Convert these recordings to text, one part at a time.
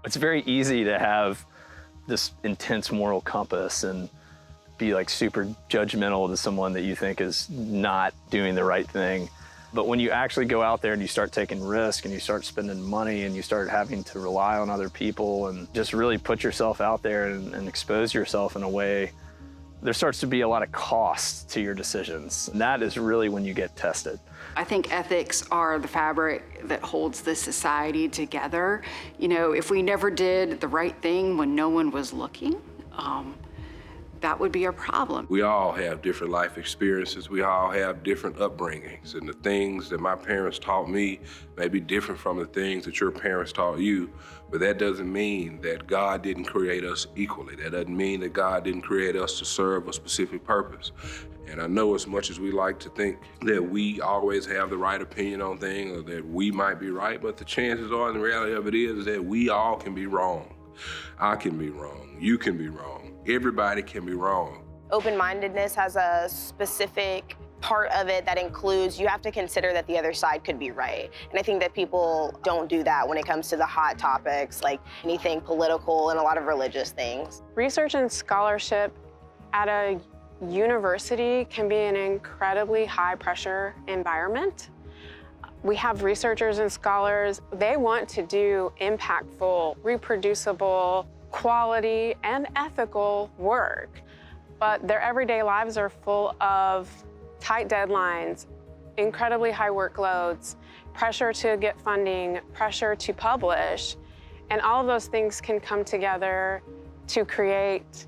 It's very easy to have this intense moral compass and be like super judgmental to someone that you think is not doing the right thing. But when you actually go out there and you start taking risk and you start spending money and you start having to rely on other people and just really put yourself out there and expose yourself in a way, there starts to be a lot of cost to your decisions. And that is really when you get tested. I think ethics are the fabric that holds this society together. You know, if we never did the right thing when no one was looking, that would be a problem. We all have different life experiences. We all have different upbringings. And the things that my parents taught me may be different from the things that your parents taught you. But that doesn't mean that God didn't create us equally. That doesn't mean that God didn't create us to serve a specific purpose. And I know as much as we like to think that we always have the right opinion on things or that we might be right, but the chances are, and the reality of it is that we all can be wrong. I can be wrong. You can be wrong. Everybody can be wrong. Open-mindedness has a specific part of it that includes you have to consider that the other side could be right. And I think that people don't do that when it comes to the hot topics, like anything political and a lot of religious things. Research and scholarship at a university can be an incredibly high-pressure environment. We have researchers and scholars, they want to do impactful, reproducible, quality, and ethical work. But their everyday lives are full of tight deadlines, incredibly high workloads, pressure to get funding, pressure to publish, and all of those things can come together to create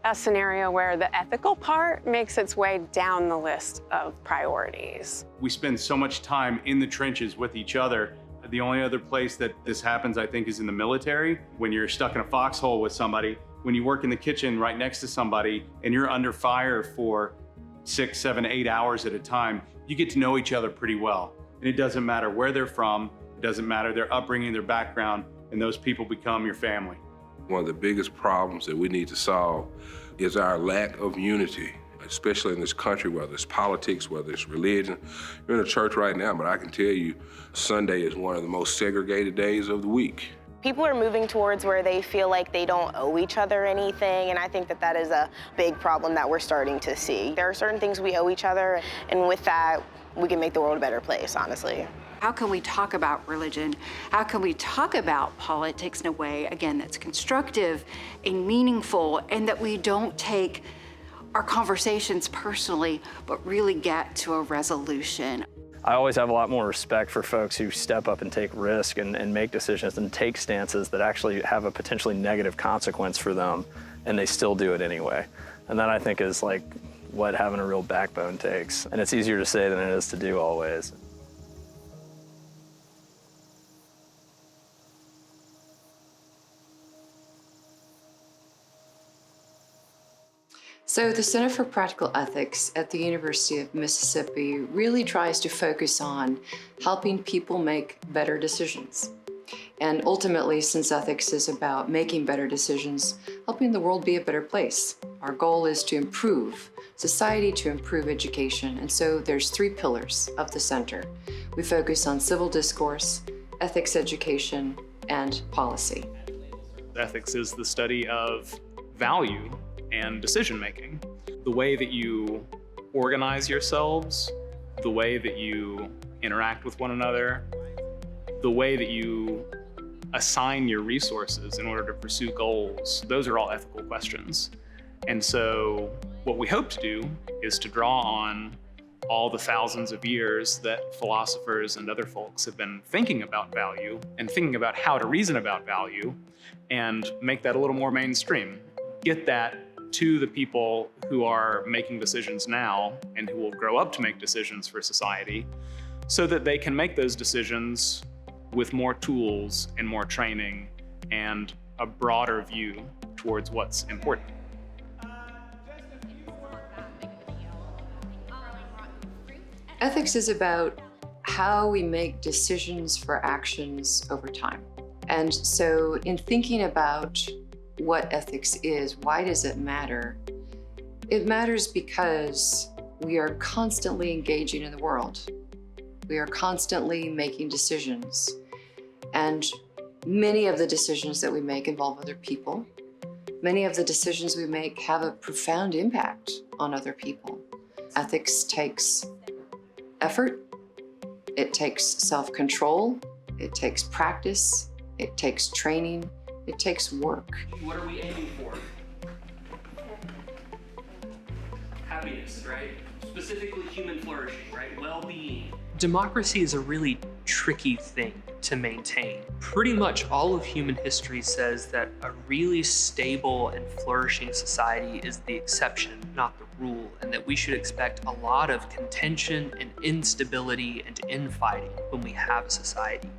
a scenario where the ethical part makes its way down the list of priorities. We spend so much time in the trenches with each other. The only other place that this happens, I think, is in the military. When you're stuck in a foxhole with somebody, when you work in the kitchen right next to somebody and you're under fire for 6, 7, 8 hours at a time, you get to know each other pretty well. And it doesn't matter where they're from, it doesn't matter their upbringing, their background, and those people become your family. One of the biggest problems that we need to solve is our lack of unity, especially in this country, whether it's politics, whether it's religion. You're in a church right now, but I can tell you Sunday is one of the most segregated days of the week. People are moving towards where they feel like they don't owe each other anything, and I think that that is a big problem that we're starting to see. There are certain things we owe each other, and with that, we can make the world a better place, honestly. How can we talk about religion? How can we talk about politics in a way, again, that's constructive and meaningful, and that we don't take our conversations personally, but really get to a resolution? I always have a lot more respect for folks who step up and take risk and make decisions and take stances that actually have a potentially negative consequence for them, and they still do it anyway. And that, I think, is like what having a real backbone takes. And it's easier to say than it is to do always. So the Center for Practical Ethics at the University of Mississippi really tries to focus on helping people make better decisions. And ultimately, since ethics is about making better decisions, helping the world be a better place. Our goal is to improve society, to improve education. And so there's 3 pillars of the center. We focus on civil discourse, ethics education, and policy. Ethics is the study of value and decision-making. The way that you organize yourselves, the way that you interact with one another, the way that you assign your resources in order to pursue goals, those are all ethical questions. And so what we hope to do is to draw on all the thousands of years that philosophers and other folks have been thinking about value and thinking about how to reason about value and make that a little more mainstream. Get that to the people who are making decisions now and who will grow up to make decisions for society so that they can make those decisions with more tools and more training and a broader view towards what's important. Ethics is about how we make decisions for actions over time. And so in thinking about what ethics is, why does it matter? It matters because we are constantly engaging in the world. We are constantly making decisions. And Many of the decisions that we make involve other people. Many of the decisions we make have a profound impact on other people. Ethics takes effort, it takes self-control, it takes practice, it takes training, it takes work. What are we aiming for? Happiness, right? Specifically human flourishing, right? Well-being. Democracy is a really tricky thing to maintain. Pretty much all of human history says that a really stable and flourishing society is the exception, not the rule, and that we should expect a lot of contention and instability and infighting when we have a society.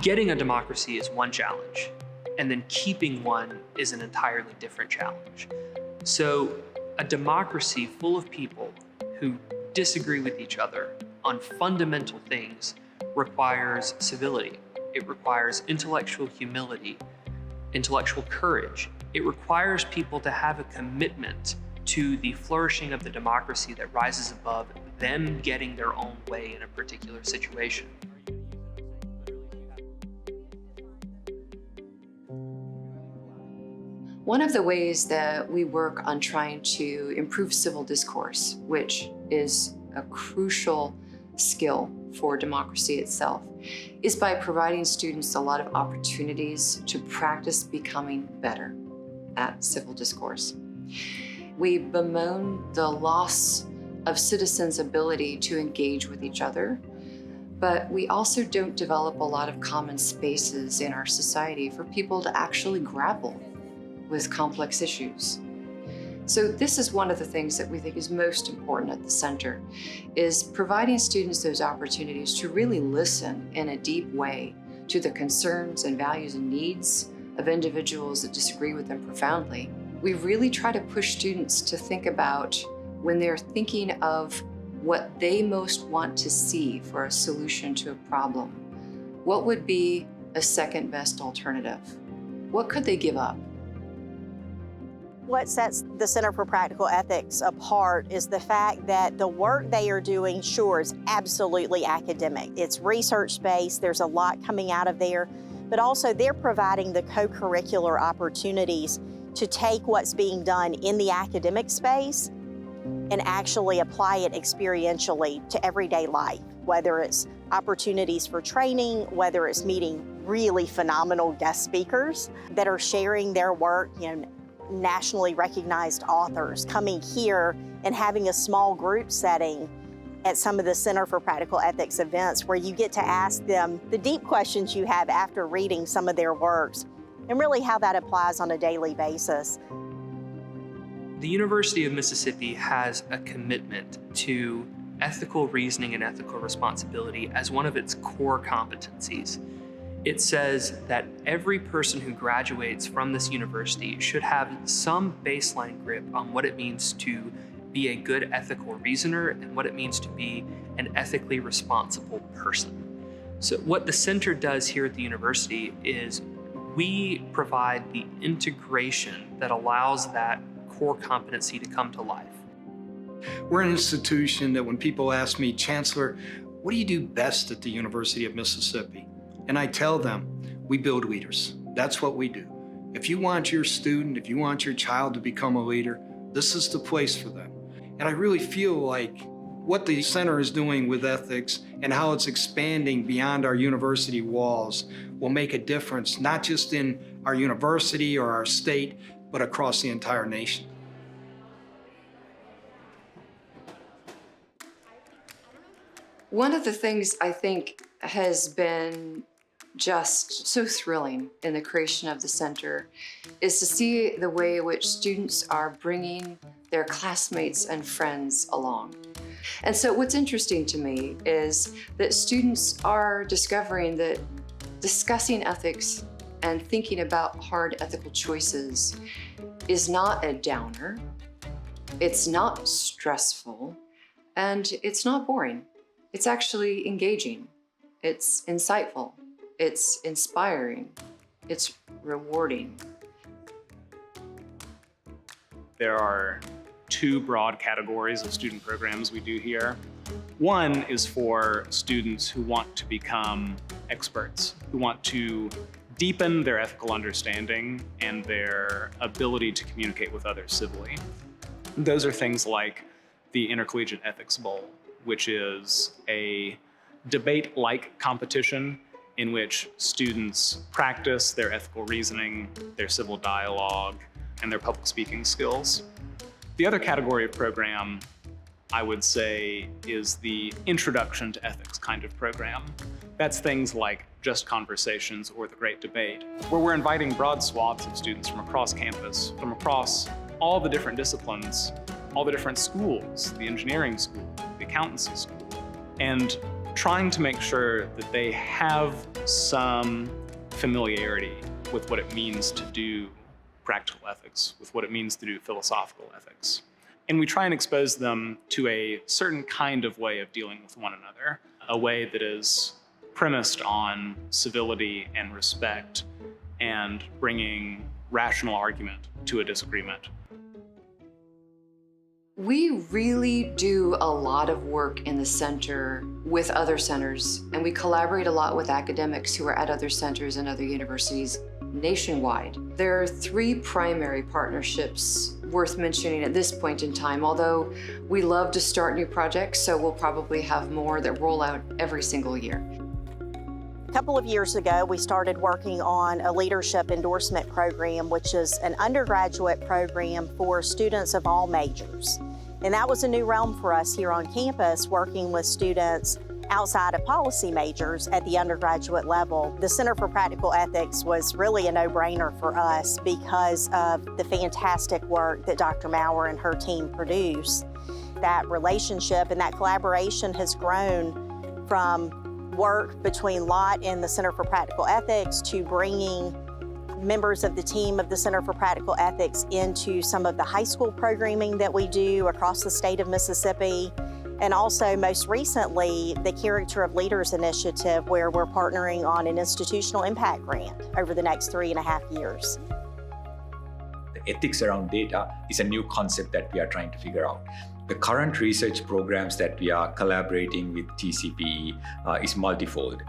Getting a democracy is one challenge, and then keeping one is an entirely different challenge. So a democracy full of people who disagree with each other on fundamental things requires civility. It requires intellectual humility, intellectual courage. It requires people to have a commitment to the flourishing of the democracy that rises above them getting their own way in a particular situation. One of the ways that we work on trying to improve civil discourse, which is a crucial skill for democracy itself, is by providing students a lot of opportunities to practice becoming better at civil discourse. We bemoan the loss of citizens' ability to engage with each other, but we also don't develop a lot of common spaces in our society for people to actually grapple with complex issues. So this is one of the things that we think is most important at the center, is providing students those opportunities to really listen in a deep way to the concerns and values and needs of individuals that disagree with them profoundly. We really try to push students to think about, when they're thinking of what they most want to see for a solution to a problem, what would be a second best alternative? What could they give up? What sets the Center for Practical Ethics apart is the fact that the work they are doing, sure, is absolutely academic. It's research-based, there's a lot coming out of there, but also they're providing the co-curricular opportunities to take what's being done in the academic space and actually apply it experientially to everyday life, whether it's opportunities for training, whether it's meeting really phenomenal guest speakers that are sharing their work, nationally recognized authors coming here and having a small group setting at some of the Center for Practical Ethics events where you get to ask them the deep questions you have after reading some of their works and really how that applies on a daily basis. The University of Mississippi has a commitment to ethical reasoning and ethical responsibility as one of its core competencies. It says that every person who graduates from this university should have some baseline grip on what it means to be a good ethical reasoner and what it means to be an ethically responsible person. So what the center does here at the university is we provide the integration that allows that core competency to come to life. We're an institution that when people ask me, Chancellor, what do you do best at the University of Mississippi? And I tell them, we build leaders. That's what we do. If you want your student, if you want your child to become a leader, this is the place for them. And I really feel like what the center is doing with ethics and how it's expanding beyond our university walls will make a difference, not just in our university or our state, but across the entire nation. One of the things I think has been just so thrilling in the creation of the center is to see the way in which students are bringing their classmates and friends along. And so what's interesting to me is that students are discovering that discussing ethics and thinking about hard ethical choices is not a downer, it's not stressful, and it's not boring. It's actually engaging, it's insightful, it's inspiring, it's rewarding. There are two broad categories of student programs we do here. One is for students who want to become experts, who want to deepen their ethical understanding and their ability to communicate with others civilly. Those are things like the Intercollegiate Ethics Bowl, which is a debate-like competition in which students practice their ethical reasoning, their civil dialogue, and their public speaking skills. The other category of program, I would say, is the Introduction to Ethics kind of program. That's things like Just Conversations or The Great Debate, where we're inviting broad swaths of students from across campus, from across all the different disciplines, all the different schools, the engineering school, the accountancy school, and trying to make sure that they have some familiarity with what it means to do practical ethics, with what it means to do philosophical ethics. And we try and expose them to a certain kind of way of dealing with one another, a way that is premised on civility and respect and bringing rational argument to a disagreement. We really do a lot of work in the center with other centers, and we collaborate a lot with academics who are at other centers and other universities nationwide. There are 3 primary partnerships worth mentioning at this point in time, although we love to start new projects, so we'll probably have more that roll out every single year. A couple of years ago, we started working on a leadership endorsement program, which is an undergraduate program for students of all majors. And that was a new realm for us here on campus, working with students outside of policy majors at the undergraduate level. The Center for Practical Ethics was really a no-brainer for us because of the fantastic work that Dr. Maurer and her team produce. That relationship and that collaboration has grown from work between Lott and the Center for Practical Ethics to bringing members of the team of the Center for Practical Ethics into some of the high school programming that we do across the state of Mississippi. And also, most recently, the Character of Leaders initiative, where we're partnering on an institutional impact grant over the next 3.5 years. The ethics around data is a new concept that we are trying to figure out. The current research programs that we are collaborating with TCPE is multifold.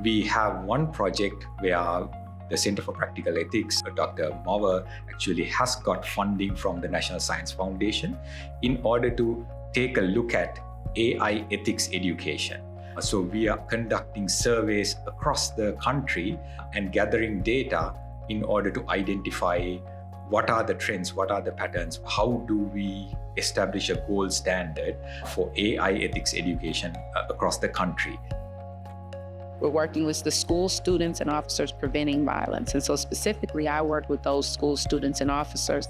We have one project where the Center for Practical Ethics, Dr. Maurer, actually has got funding from the National Science Foundation in order to take a look at AI ethics education. So we are conducting surveys across the country and gathering data in order to identify what are the trends, what are the patterns, how do we establish a gold standard for AI ethics education across the country. We're working with the school students and officers preventing violence. And so specifically, I work with those school students and officers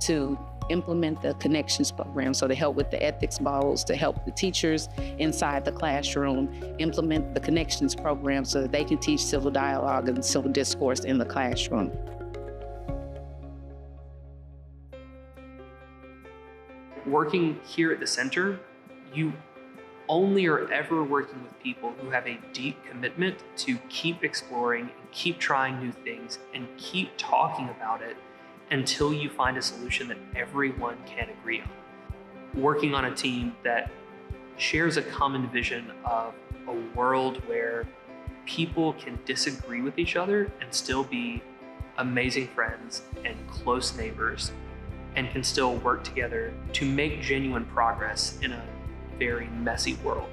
to implement the Connections program. So to help with the ethics bowls, to help the teachers inside the classroom implement the Connections program so that they can teach civil dialogue and civil discourse in the classroom. Working here at the center, you only are ever working with people who have a deep commitment to keep exploring and keep trying new things and keep talking about it until you find a solution that everyone can agree on. Working on a team that shares a common vision of a world where people can disagree with each other and still be amazing friends and close neighbors and can still work together to make genuine progress in a very messy world.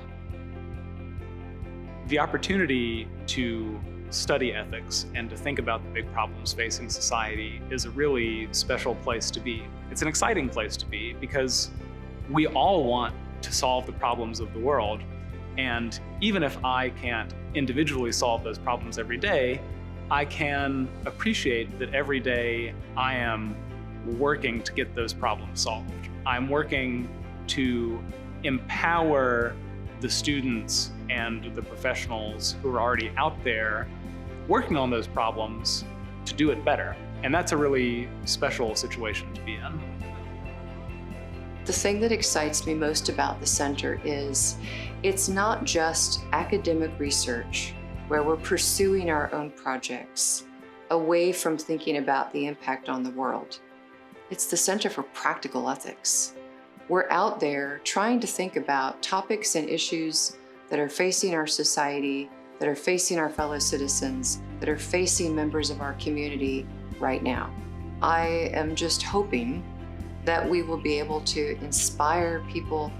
The opportunity to study ethics and to think about the big problems facing society is a really special place to be. It's an exciting place to be because we all want to solve the problems of the world. And even if I can't individually solve those problems every day, I can appreciate that every day I am working to get those problems solved. I'm working to empower the students and the professionals who are already out there working on those problems to do it better. And that's a really special situation to be in. The thing that excites me most about the center is it's not just academic research where we're pursuing our own projects away from thinking about the impact on the world. It's the Center for Practical Ethics. We're out there trying to think about topics and issues that are facing our society that are facing our fellow citizens, that are facing members of our community right now. I am just hoping that we will be able to inspire people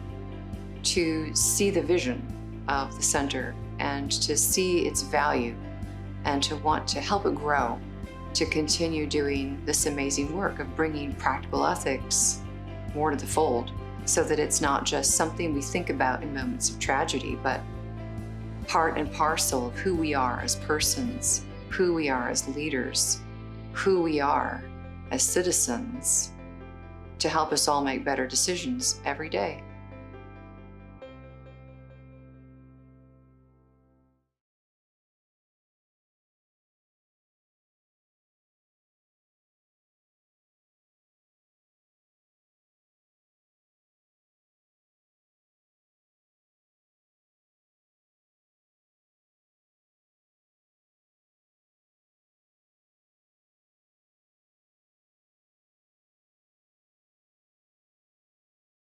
to see the vision of the center and to see its value and to want to help it grow, to continue doing this amazing work of bringing practical ethics more to the fold, so that it's not just something we think about in moments of tragedy, but part and parcel of who we are as persons, who we are as leaders, who we are as citizens, to help us all make better decisions every day.